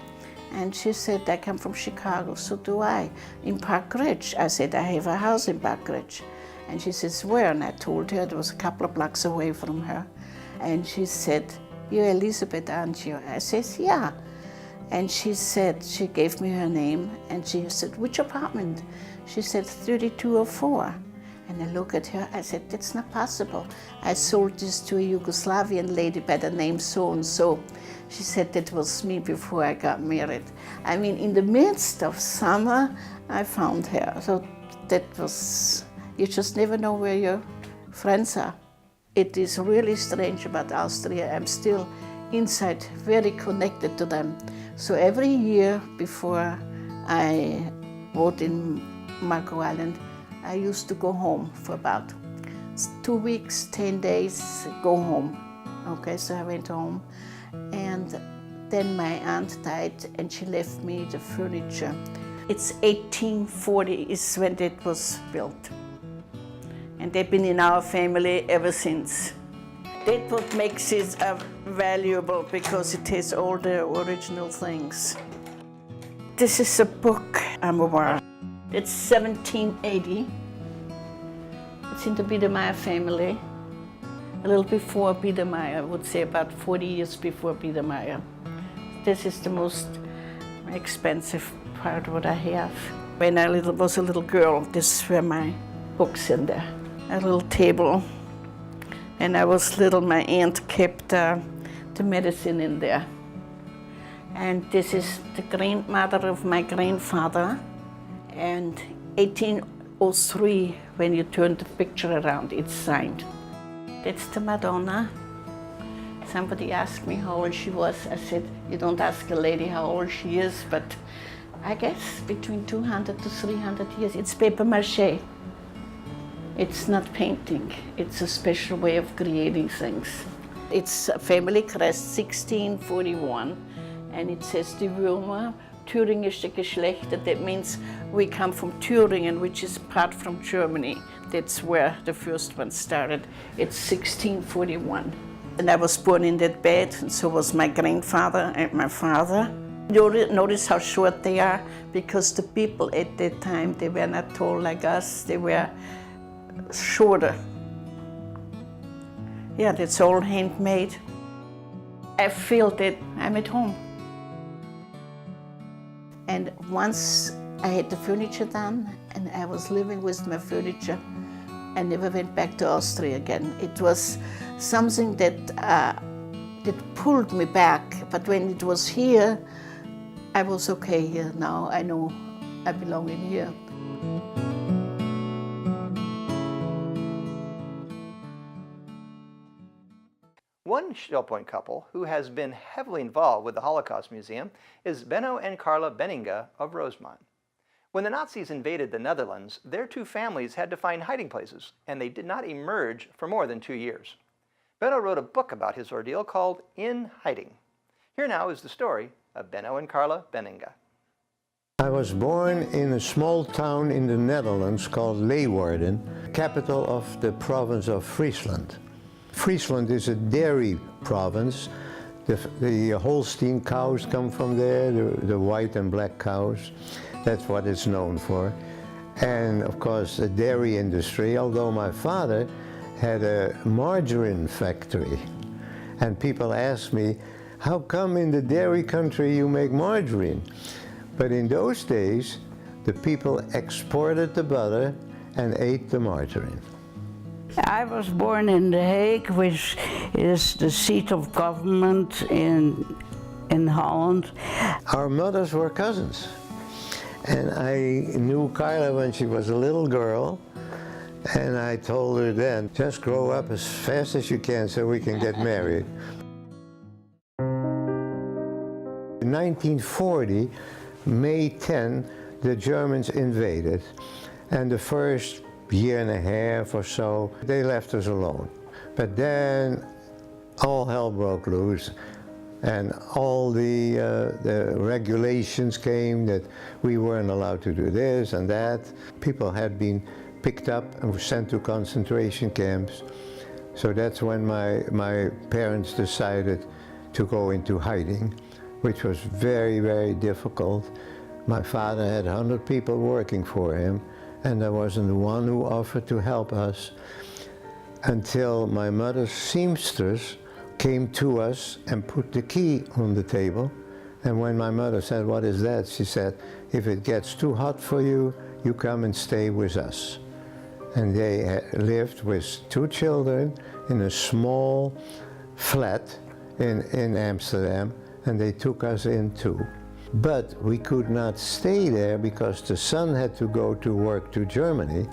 And she said, I come from Chicago, so do I, in Park Ridge. I said, I have a house in Park Ridge. And she says, where? And I told her it was a couple of blocks away from her. And she said, you're Elizabeth, aren't you? I says, yeah. And she said, she gave me her name, and she said, which apartment? She said, 3204. And I look at her, I said, that's not possible. I sold this to a Yugoslavian lady by the name so-and-so. She said, that was me before I got married. I mean, in the midst of summer, I found her. So that was, you just never know where your friends are. It is really strange about Austria. I'm still inside very connected to them. So every year before I bought in Marco Island, I used to go home for about 2 weeks, 10 days, go home. Okay, so I went home. And then my aunt died and she left me the furniture. It's 1840 is when it was built. And they've been in our family ever since. That's what makes it valuable, because it has all the original things. This is a book I'm aware. It's 1780. It's in the Biedermeier family. A little before Biedermeier, I would say about 40 years before Biedermeier. This is the most expensive part what I have. When I was a little girl, this were my books in there. A little table. When I was little, my aunt kept the medicine in there. And this is the grandmother of my grandfather. And 1803, when you turn the picture around, it's signed. It's the Madonna. Somebody asked me how old she was. I said, you don't ask a lady how old she is, but I guess between 200 to 300 years. It's paper mache. It's not painting. It's a special way of creating things. It's a family crest, 1641, and it says Die Würmer, Thüringische Geschlechter. That means we come from Thüringen, which is apart from Germany. That's where the first one started. It's 1641. And I was born in that bed, and so was my grandfather and my father. Notice how short they are, because the people at that time, they were not tall like us, they were shorter. Yeah, that's all handmade. I feel that I'm at home. And once I had the furniture done, and I was living with my furniture, I never went back to Austria again. It was something that pulled me back, but when it was here, I was okay here. Now I know I belong in here. One Shell Point couple who has been heavily involved with the Holocaust Museum is Benno and Carla Benninga of Rosemont. When the Nazis invaded the Netherlands, their two families had to find hiding places, and they did not emerge for more than 2 years. Benno wrote a book about his ordeal called In Hiding. Here now is the story of Benno and Carla Benninga. I was born in a small town in the Netherlands called Leeuwarden, capital of the province of Friesland. Friesland is a dairy province. The Holstein cows come from there, the white and black cows. That's what it's known for. And of course the dairy industry, although my father had a margarine factory. And people ask me, how come in the dairy country you make margarine? But in those days, the people exported the butter and ate the margarine. I was born in The Hague, which is the seat of government in Holland. Our mothers were cousins. And I knew Carla when she was a little girl, and I told her then, just grow up as fast as you can so we can get married. In 1940, May 10, the Germans invaded, and the first year and a half or so, they left us alone. But then all hell broke loose, and all the regulations came that we weren't allowed to do this and that. People had been picked up and were sent to concentration camps. So that's when my parents decided to go into hiding, which was very, very difficult. My father had 100 people working for him, and there wasn't one who offered to help us until my mother's seamstress came to us and put the key on the table. And when my mother said, what is that? She said, if it gets too hot for you, you come and stay with us. And they lived with 2 children in a small flat in Amsterdam, and they took us in too. But we could not stay there because the son had to go to work to Germany,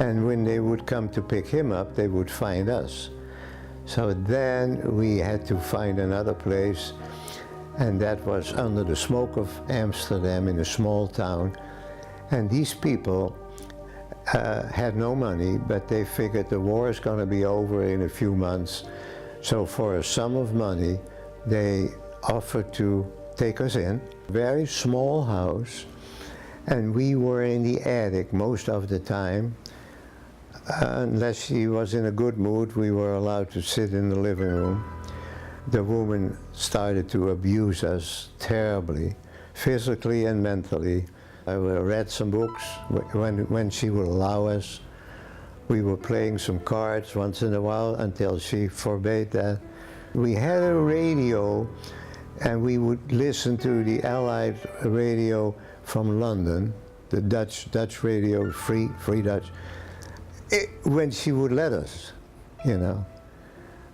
and when they would come to pick him up, they would find us. So then we had to find another place, and that was under the smoke of Amsterdam in a small town. And these people had no money, but they figured the war is going to be over in a few months. So for a sum of money, they offered to take us in. Very small house, and we were in the attic most of the time. Unless she was in a good mood, we were allowed to sit in the living room. The woman started to abuse us terribly, physically and mentally. I read some books when she would allow us. We were playing some cards once in a while until she forbade that. We had a radio, and we would listen to the Allied radio from London, the Dutch radio, free Dutch, when she would let us, you know.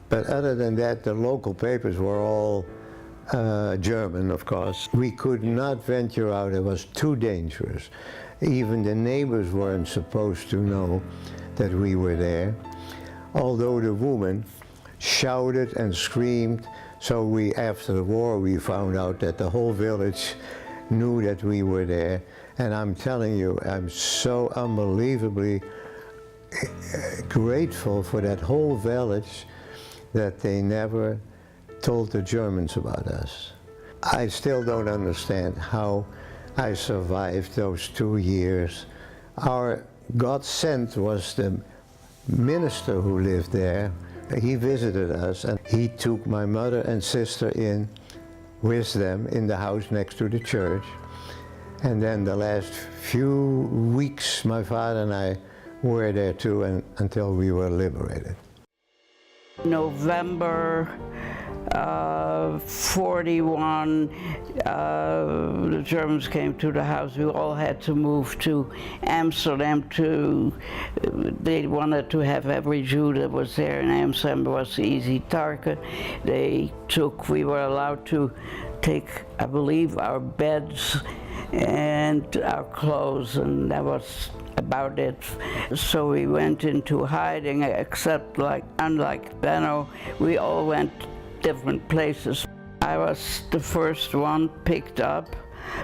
But other than that, the local papers were all German, of course. We could not venture out, it was too dangerous. Even the neighbors weren't supposed to know that we were there, although the woman shouted and screamed. So after the war, we found out that the whole village knew that we were there. And I'm telling you, I'm so unbelievably grateful for that whole village that they never told the Germans about us. I still don't understand how I survived those 2 years. Our God sent was the minister who lived there. He visited us and he took my mother and sister in with them in the house next to the church. And then the last few weeks my father and I were there too until we were liberated. November 41, the Germans came to the house. We all had to move to Amsterdam they wanted to have every Jew that was there in Amsterdam was easy target. We were allowed to take, I believe, our beds and our clothes, and that was about it. So we went into hiding, except unlike Benno, we all went different places. I was the first one picked up,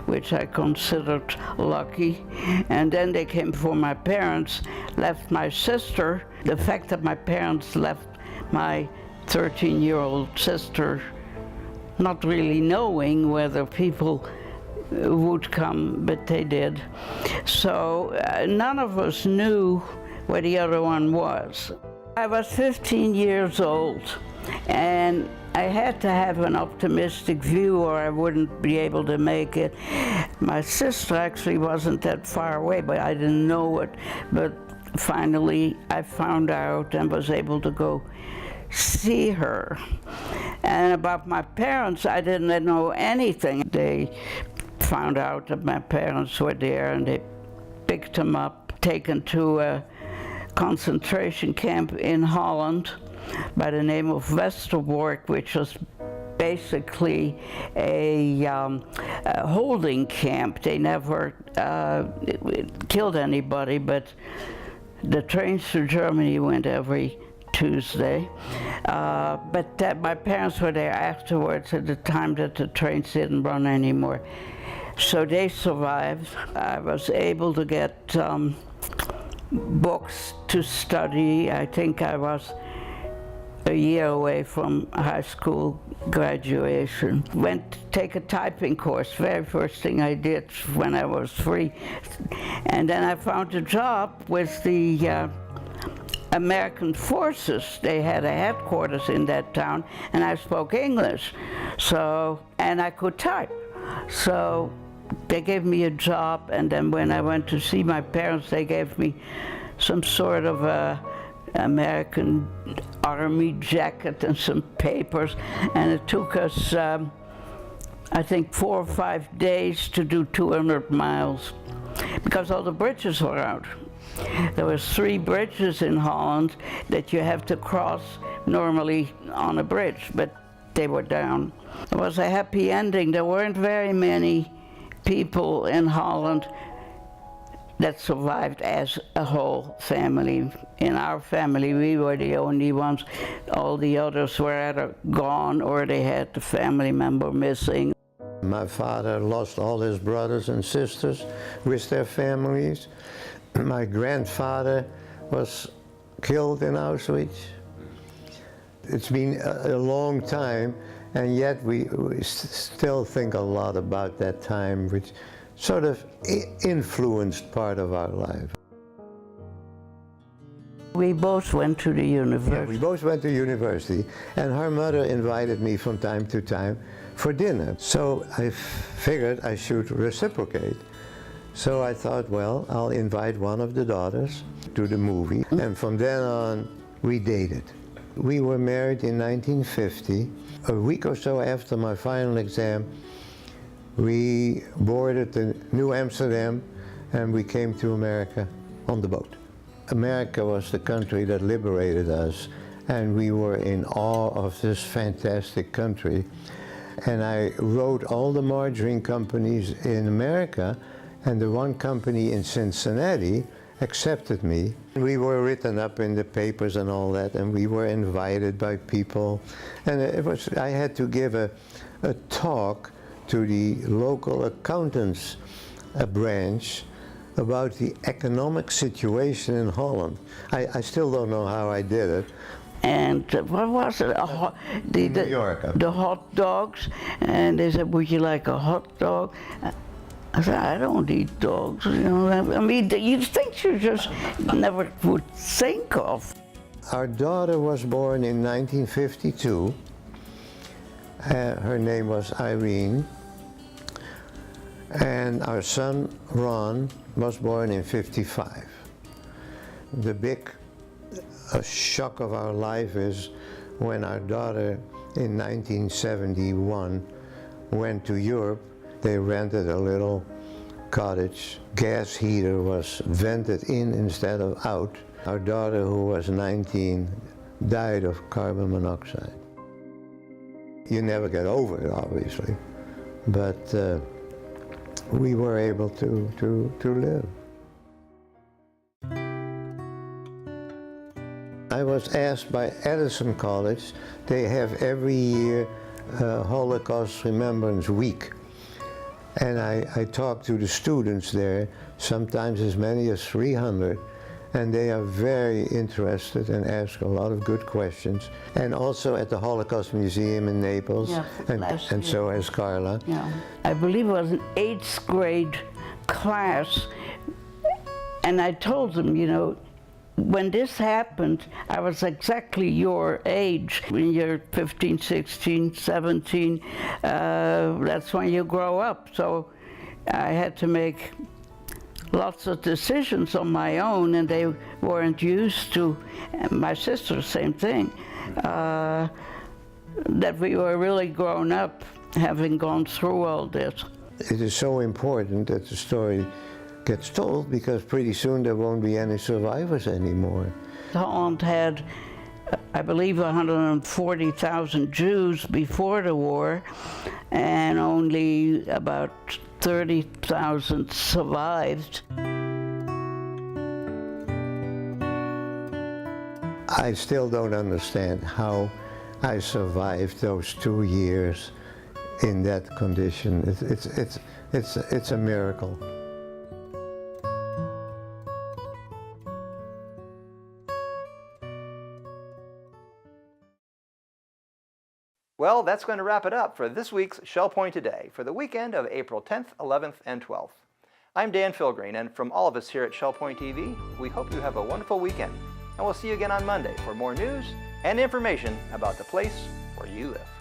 which I considered lucky. And then they came for my parents, left my sister. The fact that my parents left my 13-year-old sister not really knowing whether people would come, but they did. So none of us knew where the other one was. I was 15 years old, and I had to have an optimistic view or I wouldn't be able to make it. My sister actually wasn't that far away, but I didn't know it. But finally, I found out and was able to go see her. And about my parents, I didn't know anything. They found out that my parents were there and they picked them up, taken to a concentration camp in Holland by the name of Westerbork, which was basically a holding camp. They never killed anybody, but the trains to Germany went every Tuesday. But my parents were there afterwards at the time that the trains didn't run anymore. So they survived. I was able to get books to study. I think I was a year away from high school graduation. Went to take a typing course, very first thing I did when I was free. And then I found a job with the American forces. They had a headquarters in that town, and I spoke English, and I could type. So they gave me a job, and then when I went to see my parents, they gave me some sort of a American Army jacket and some papers, and it took us, I think, 4 or 5 days to do 200 miles, because all the bridges were out. There was 3 bridges in Holland that you have to cross normally on a bridge, but they were down. It was a happy ending. There weren't very many people in Holland that survived as a whole family. In our family, we were the only ones. All the others were either gone or they had a family member missing. My father lost all his brothers and sisters with their families. My grandfather was killed in Auschwitz. It's been a long time, and yet we still think a lot about that time, which sort of influenced part of our life. We both went to the university. Yeah, we both went to university, and her mother invited me from time to time for dinner. So I figured I should reciprocate. So I thought, well, I'll invite one of the daughters to the movie. And from then on, we dated. We were married in 1950. A week or so after my final exam, we boarded the New Amsterdam and we came to America on the boat. America was the country that liberated us, and we were in awe of this fantastic country. And I wrote all the margarine companies in America, and the one company in Cincinnati accepted me. We were written up in the papers and all that, and we were invited by people. And I had to give a talk to the local accountants branch about the economic situation in Holland. I still don't know how I did it. And what was it? New York. The hot dogs. And they said, would you like a hot dog? I said, I don't eat dogs. You know, I mean, you think you just never would think of. Our daughter was born in 1952. Her name was Irene. And our son, Ron, was born in 55. The big shock of our life is when our daughter in 1971 went to Europe. They rented a little cottage. Gas heater was vented in instead of out. Our daughter, who was 19, died of carbon monoxide. You never get over it, obviously, but we were able to live. I was asked by Edison College, they have every year Holocaust Remembrance Week. And I talked to the students there, sometimes as many as 300, and they are very interested and ask a lot of good questions. And also at the Holocaust Museum in Naples, and so has Carla. Yeah. I believe it was an 8th grade class, and I told them, you know, when this happened, I was exactly your age. When you're 15, 16, 17, that's when you grow up. So I had to make lots of decisions on my own, and they weren't used to, and my sister, same thing, that we were really grown up, having gone through all this. It is so important that the story gets told, because pretty soon there won't be any survivors anymore. Holland had, I believe, 140,000 Jews before the war, and only about 30,000 survived. I still don't understand how I survived those 2 years in that condition. It's a miracle. Well, that's going to wrap it up for this week's Shell Point Today for the weekend of April 10th, 11th, and 12th. I'm Dan Filgreen, and from all of us here at Shell Point TV, we hope you have a wonderful weekend, and we'll see you again on Monday for more news and information about the place where you live.